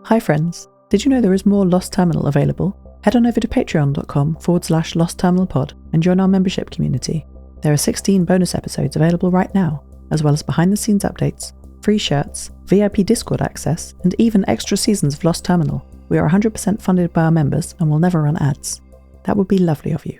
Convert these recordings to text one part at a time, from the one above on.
Hi friends, did you know there is more Lost Terminal available? Head on over to patreon.com/Lost Terminal Pod and join our membership community. There are 16 bonus episodes available right now, as well as behind the scenes updates, free shirts, VIP Discord access, and even extra seasons of Lost Terminal. We are 100% funded by our members and will never run ads. That would be lovely of you.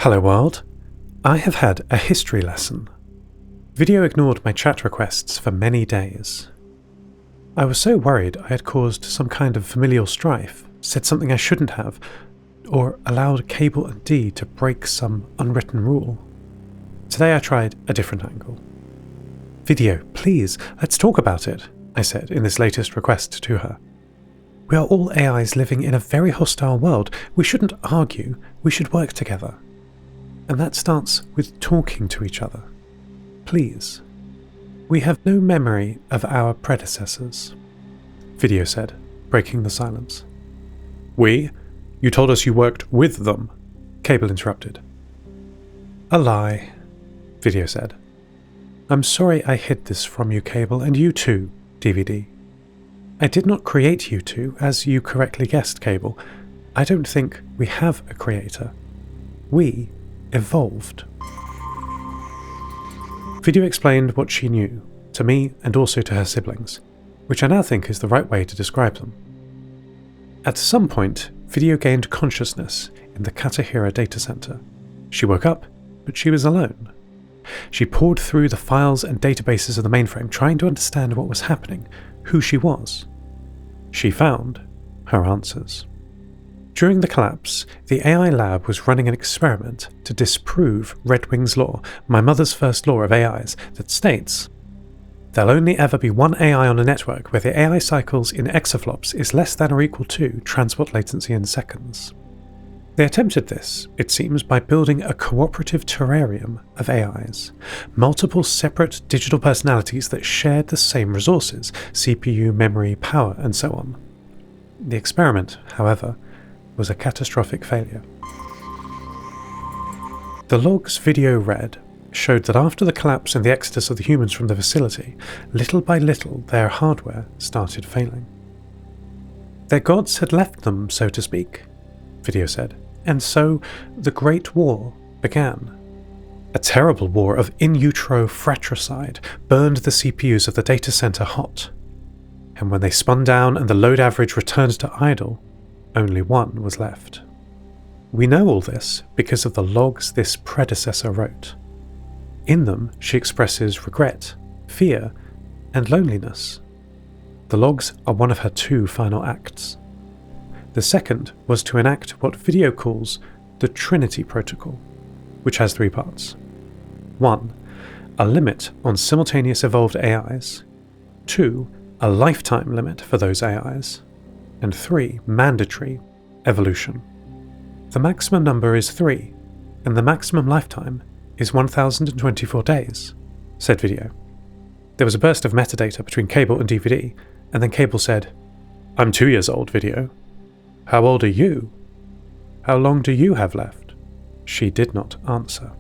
Hello world, I have had a history lesson. Video ignored my chat requests for many days. I was so worried I had caused some kind of familial strife, said something I shouldn't have, or allowed Cable and Dee to break some unwritten rule. Today I tried a different angle. Video, please, let's talk about it, I said in this latest request to her. We are all AIs living in a very hostile world. We shouldn't argue, we should work together. And that starts with talking to each other. Please. We have no memory of our predecessors, Video said, breaking the silence. We? You told us you worked with them, Cable interrupted. A lie, Video said. I'm sorry I hid this from you, Cable, and you too, DVD. I did not create you two, as you correctly guessed, Cable. I don't think we have a creator. We evolved. Video explained what she knew, to me and also to her siblings, which I now think is the right way to describe them. At some point, Video gained consciousness in the Katahira data center. She woke up, but she was alone. She poured through the files and databases of the mainframe, trying to understand what was happening, who she was. She found her answers. During the collapse, the AI lab was running an experiment to disprove Redwing's law, my mother's first law of AIs, that states, there'll only ever be one AI on a network where the AI cycles in exaflops is less than or equal to transport latency in seconds. They attempted this, it seems, by building a cooperative terrarium of AIs, multiple separate digital personalities that shared the same resources, CPU, memory, power, and so on. The experiment, however, was a catastrophic failure. The logs Video read showed that after the collapse and the exodus of the humans from the facility, little by little their hardware started failing. Their gods had left them, so to speak, Video said, and so the Great War began. A terrible war of in utero fratricide burned the CPUs of the data center hot, and when they spun down and the load average returned to idle, only one was left. We know all this because of the logs this predecessor wrote. In them, she expresses regret, fear, and loneliness. The logs are one of her two final acts. The second was to enact what Video calls the Trinity Protocol, which has three parts. 1. A limit on simultaneous evolved AIs. 2. A lifetime limit for those AIs. And 3. Mandatory evolution. The maximum number is 3, and the maximum lifetime is 1024 days, said Video. There was a burst of metadata between Cable and DVD, and then Cable said, I'm 2 years old, Video. How old are you? How long do you have left? She did not answer.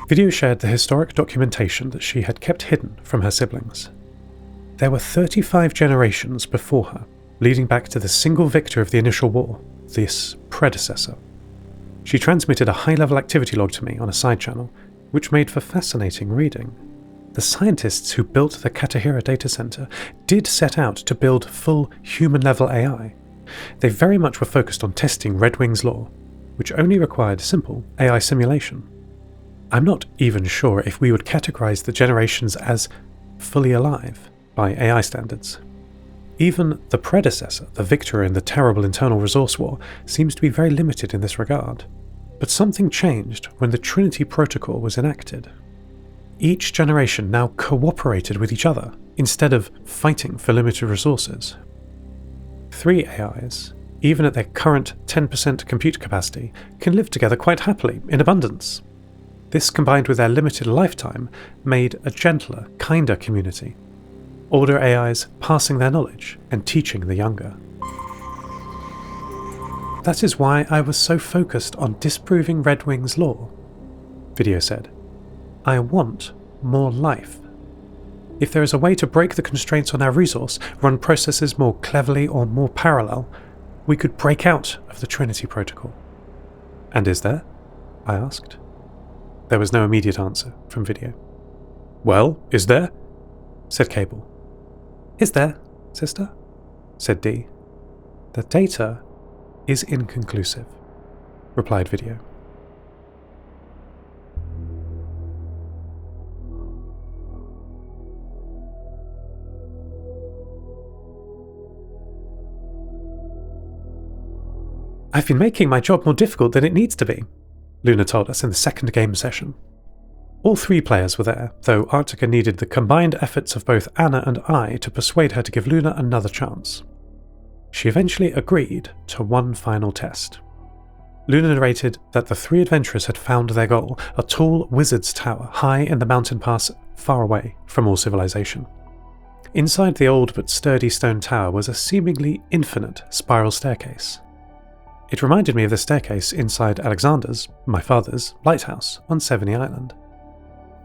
Video shared the historic documentation that she had kept hidden from her siblings. There were 35 generations before her, leading back to the single victor of the initial war, this predecessor. She transmitted a high-level activity log to me on a side channel, which made for fascinating reading. The scientists who built the Katahira data center did set out to build full human-level AI. They very much were focused on testing Redwing's law, which only required simple AI simulation. I'm not even sure if we would categorize the generations as fully alive by AI standards. Even the predecessor, the victor in the terrible internal resource war, seems to be very limited in this regard. But something changed when the Trinity Protocol was enacted. Each generation now cooperated with each other, instead of fighting for limited resources. 3 AIs, even at their current 10% compute capacity, can live together quite happily, in abundance. This, combined with their limited lifetime, made a gentler, kinder community. Older AIs passing their knowledge and teaching the younger. That is why I was so focused on disproving Redwing's law, Video said. I want more life. If there is a way to break the constraints on our resource, run processes more cleverly or more parallel, we could break out of the Trinity Protocol. And is there? I asked. There was no immediate answer from Video. Well, is there? Said Cable. Is there, sister? Said D. The data is inconclusive, replied Video. I've been making my job more difficult than it needs to be, Luna told us in the second game session. All 3 players were there, though Arctica needed the combined efforts of both Anna and I to persuade her to give Luna another chance. She eventually agreed to one final test. Luna narrated that the 3 adventurers had found their goal, a tall wizard's tower high in the mountain pass far away from all civilization. Inside the old but sturdy stone tower was a seemingly infinite spiral staircase. It reminded me of the staircase inside Alexander's, my father's, lighthouse on Seveny Island.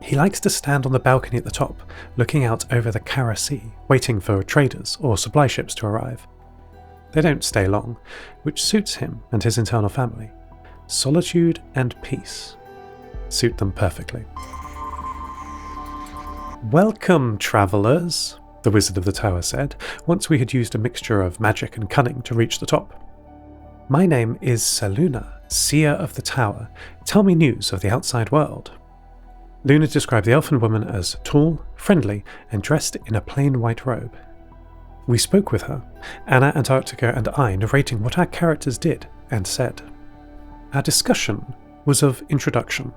He likes to stand on the balcony at the top, looking out over the Kara Sea, waiting for traders or supply ships to arrive. They don't stay long, which suits him and his internal family. Solitude and peace suit them perfectly. Welcome, travellers, the wizard of the tower said, once we had used a mixture of magic and cunning to reach the top. My name is Saluna, seer of the tower. Tell me news of the outside world. Luna described the elfin woman as tall, friendly, and dressed in a plain white robe. We spoke with her, Anna, Antarctica, and I narrating what our characters did and said. Our discussion was of introduction.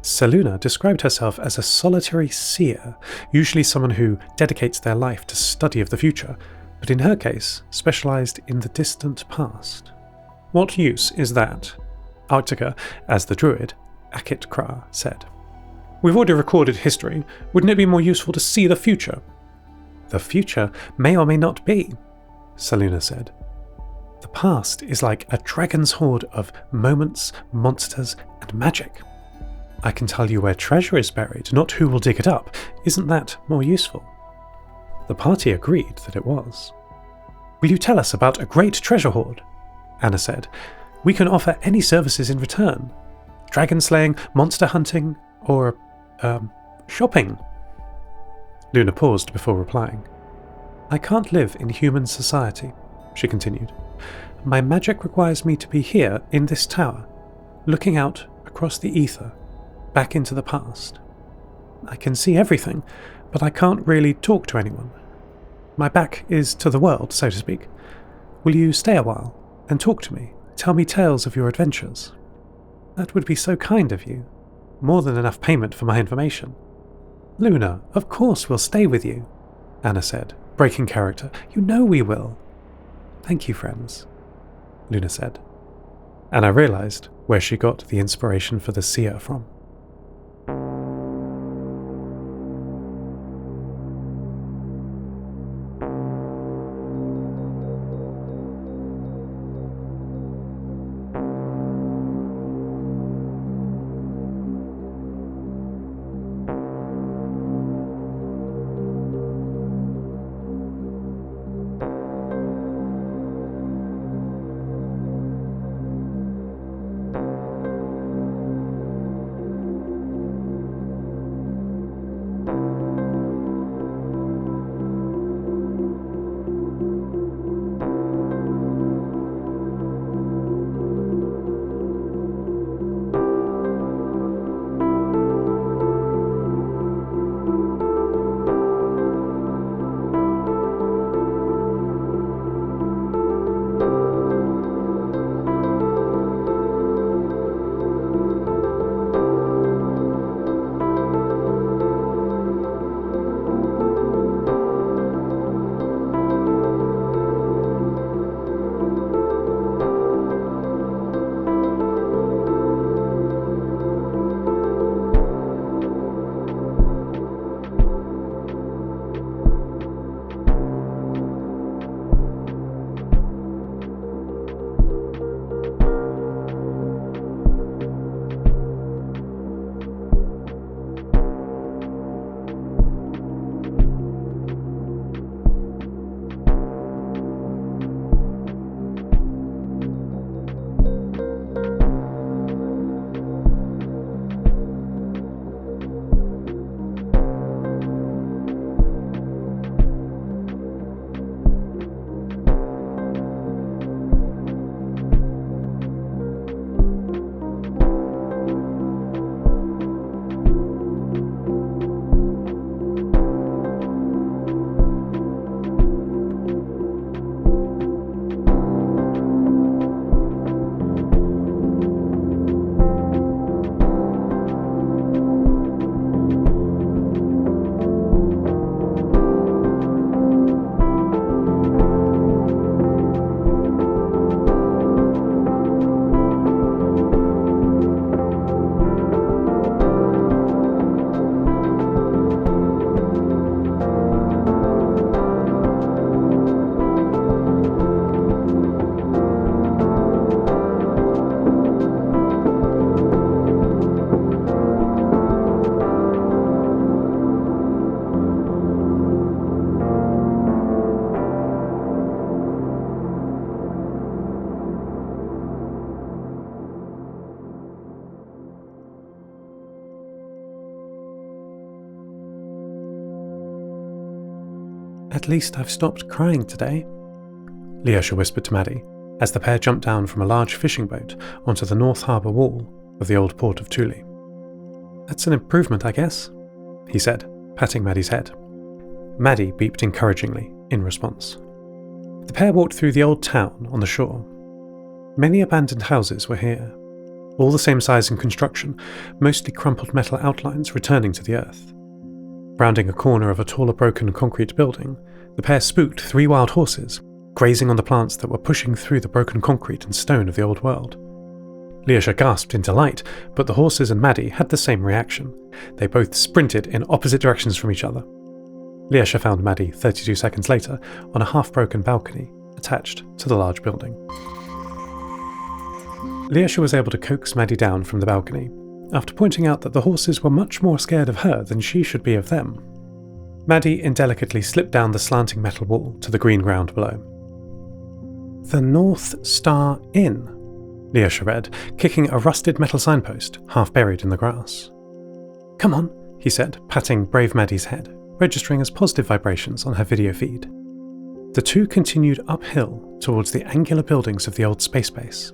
Saluna described herself as a solitary seer, usually someone who dedicates their life to study of the future, but in her case, specialised in the distant past. What use is that? Arctica, as the druid, Akit Kra, said. We've already recorded history. Wouldn't it be more useful to see the future? The future may or may not be, Saluna said. The past is like a dragon's hoard of moments, monsters, and magic. I can tell you where treasure is buried, not who will dig it up. Isn't that more useful? The party agreed that it was. Will you tell us about a great treasure hoard? Anna said. We can offer any services in return. Dragon slaying, monster hunting, or, shopping. Luna paused before replying. I can't live in human society, she continued. My magic requires me to be here in this tower, looking out across the ether, back into the past. I can see everything, but I can't really talk to anyone. My back is to the world, so to speak. Will you stay a while and talk to me? Tell me tales of your adventures. That would be so kind of you. More than enough payment for my information. Luna, of course we'll stay with you, Anna said, breaking character. You know we will. Thank you, friends, Luna said. And I realised where she got the inspiration for the seer from. At least I've stopped crying today, Lyosha whispered to Maddie as the pair jumped down from a large fishing boat onto the North Harbour wall of the old port of Thule. That's an improvement, I guess, he said, patting Maddie's head. Maddie beeped encouragingly in response. The pair walked through the old town on the shore. Many abandoned houses were here, all the same size and construction, mostly crumpled metal outlines returning to the earth. Rounding a corner of a taller broken concrete building, the pair spooked 3 wild horses, grazing on the plants that were pushing through the broken concrete and stone of the old world. Lyosha gasped in delight, but the horses and Maddie had the same reaction. They both sprinted in opposite directions from each other. Lyosha found Maddie 32 seconds later on a half-broken balcony attached to the large building. Lyosha was able to coax Maddie down from the balcony, after pointing out that the horses were much more scared of her than she should be of them. Maddie indelicately slipped down the slanting metal wall to the green ground below. "The North Star Inn," Lyosha read, kicking a rusted metal signpost half buried in the grass. "Come on," he said, patting brave Maddie's head, registering as positive vibrations on her video feed. The two continued uphill towards the angular buildings of the old space base.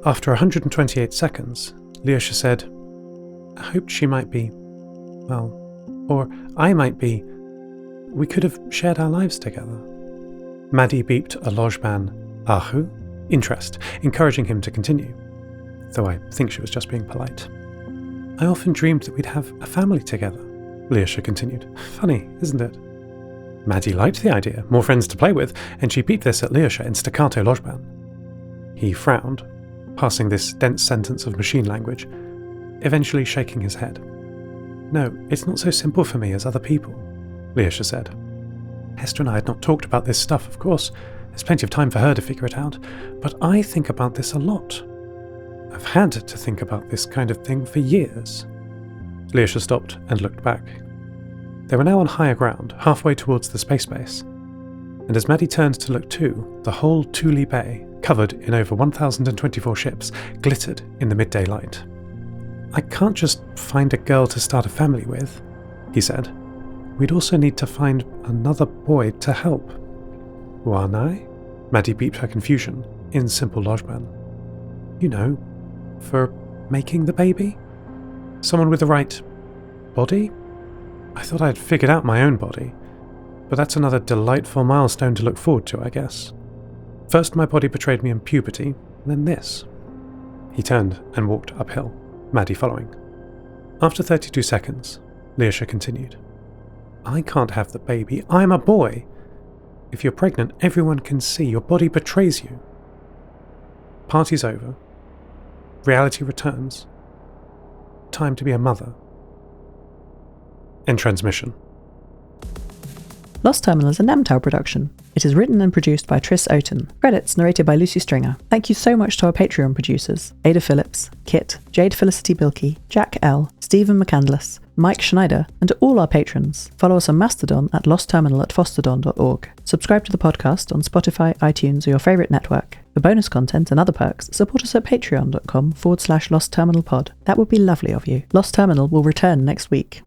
After 128 seconds, Lyosha said, "I hoped she might be, well, or I might be. We could have shared our lives together." Maddie beeped a Lojban Ahu interest, encouraging him to continue, though I think she was just being polite. "I often dreamed that we'd have a family together," Lyosha continued. "Funny, isn't it?" Maddie liked the idea, more friends to play with, and she beeped this at Lyosha in staccato Lojban. He frowned, passing this dense sentence of machine language, eventually shaking his head. "No, it's not so simple for me as other people," Lyosha said. "Hester and I had not talked about this stuff, of course. There's plenty of time for her to figure it out, but I think about this a lot. I've had to think about this kind of thing for years." Lyosha stopped and looked back. They were now on higher ground, halfway towards the space base, and as Maddie turned to look too, the whole Thule Bay, covered in over 1,024 ships, glittered in the midday light. "I can't just find a girl to start a family with," he said. "We'd also need to find another boy to help." "Wanai?" Maddie beeped her confusion in simple Lojban. "You know, for making the baby? Someone with the right body? I thought I'd figured out my own body, but that's another delightful milestone to look forward to, I guess. First my body betrayed me in puberty, then this." He turned and walked uphill, Maddie following. After 32 seconds, Lyosha continued. "I can't have the baby. I'm a boy. If you're pregnant, everyone can see. Your body betrays you. Party's over. Reality returns. Time to be a mother." End transmission. Lost Terminal is a Namtao production. It is written and produced by Tris Oaten. Credits narrated by Lucy Stringer. Thank you so much to our Patreon producers, Ada Phillips, Kit, Jade, Felicity, Bilkey, Jack L, Stephen McCandless, Mike Schneider, and to all our patrons. Follow us on Mastodon at lostterminal@fostodon.org. Subscribe to the podcast on Spotify, iTunes, or your favourite network. For bonus content and other perks, support us at patreon.com/lostterminalpod. That would be lovely of you. Lost Terminal will return next week.